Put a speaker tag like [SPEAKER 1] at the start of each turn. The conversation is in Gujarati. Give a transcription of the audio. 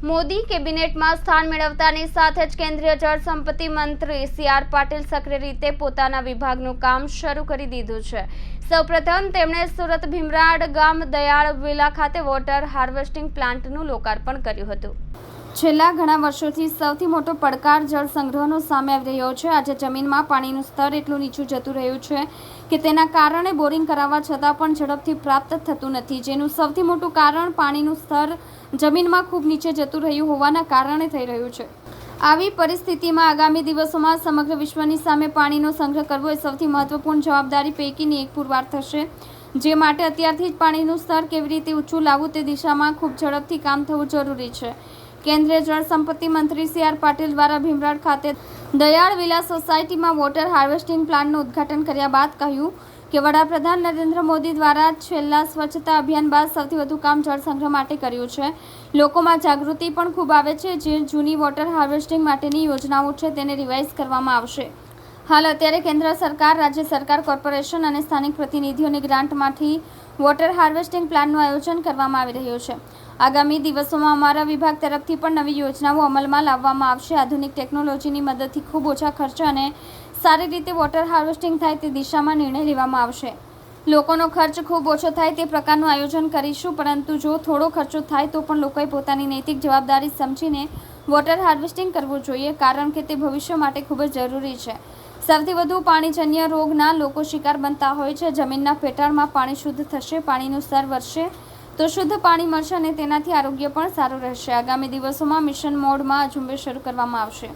[SPEAKER 1] મોદી કેબિનેટમાં સ્થાન મેળવતાની સાથે જ કેન્દ્રીય જળ સંપત્તિ મંત્રી સી.આર. પાટીલ સક્રિય રીતે પોતાના વિભાગનું કામ શરૂ કરી દીધું છે. સૌપ્રથમ તેમણે સુરત ભીમરાડ ગામ દયાળ વિલા ખાતે વોટર હાર્વેસ્ટિંગ પ્લાન્ટનું લોકાર્પણ કર્યું હતું. છેલ્લા ઘણા વર્ષોથી સૌથી મોટો પડકાર જળ સંગ્રહનો સામે આવી રહ્યો છે. આજે જમીનમાં પાણીનું સ્તર એટલું નીચું જતું રહ્યું છે કે તેના કારણે બોરિંગ કરાવવા છતાં પણ ઝડપથી પ્રાપ્ત થતું નથી, જેનું સૌથી મોટું કારણ પાણીનું સ્તર જમીનમાં ખૂબ નીચે જતું રહ્યું હોવાના કારણે થઈ રહ્યું છે. આવી પરિસ્થિતિમાં આગામી દિવસોમાં સમગ્ર વિશ્વની સામે પાણીનો સંગ્રહ કરવો એ સૌથી મહત્વપૂર્ણ જવાબદારી પૈકીની એક પુરવાર થશે, જે માટે અત્યારથી જ પાણીનું સ્તર કેવી રીતે ઊંચું લાવવું તે દિશામાં ખૂબ ઝડપથી કામ થવું જરૂરી છે. કેન્દ્રીય જળ સંપત્તિ મંત્રી સી.આર. પાટીલ દ્વારા ભીમરાડ ખાતે દયાળ વિલા સોસાયટીમાં વોટર હાર્વેસ્ટિંગ પ્લાન્ટનું ઉદ્ઘાટન કર્યા બાદ કહ્યું કે વડાપ્રધાન નરેન્દ્ર મોદી દ્વારા છેલ્લા સ્વચ્છતા અભિયાન બાદ સૌથી વધુ કામ જળ સંગ્રહ માટે કર્યું છે. લોકોમાં જાગૃતિ પણ ખૂબ આવે છે. જે જૂની વોટર હાર્વેસ્ટિંગ માટેની યોજનાઓ છે તેને રિવાઇઝ કરવામાં આવશે. હાલ અત્યારે કેન્દ્ર સરકાર, રાજ્ય સરકાર, કોર્પોરેશન અને સ્થાનિક પ્રતિનિધિઓની ગ્રાન્ટમાંથી વોટર હાર્વેસ્ટિંગ પ્લાનનું આયોજન કરવામાં આવી રહ્યું છે. આગામી દિવસોમાં અમારા વિભાગ તરફથી પણ નવી યોજનાઓ અમલમાં લાવવામાં આવશે. આધુનિક ટેકનોલોજીની મદદથી ખૂબ ઓછા ખર્ચે અને સારી રીતે વોટર હાર્વેસ્ટિંગ થાય તે દિશામાં નિર્ણય લેવામાં આવશે. લોકોનો ખર્ચ ખૂબ ઓછો થાય તે પ્રકારનું આયોજન કરીશું, પરંતુ જો થોડો ખર્ચો થાય તો પણ લોકોએ પોતાની નૈતિક જવાબદારી સમજીને વોટર હાર્વેસ્ટિંગ કરવું જોઈએ, કારણ કે તે ભવિષ્ય માટે ખૂબ જ જરૂરી છે. સૌથી વધુ પાણીજન્ય રોગના લોકો શિકાર બનતા હોય છે. જમીનના પેટાળમાં પાણી શુદ્ધ થશે, પાણીનું સ્તર વધશે તો શુદ્ધ પાણી મળશે અને તેનાથી આરોગ્ય પણ સારું રહેશે. આગામી દિવસોમાં મિશન મોડમાં ઝુંબેશ શરૂ કરવામાં આવશે.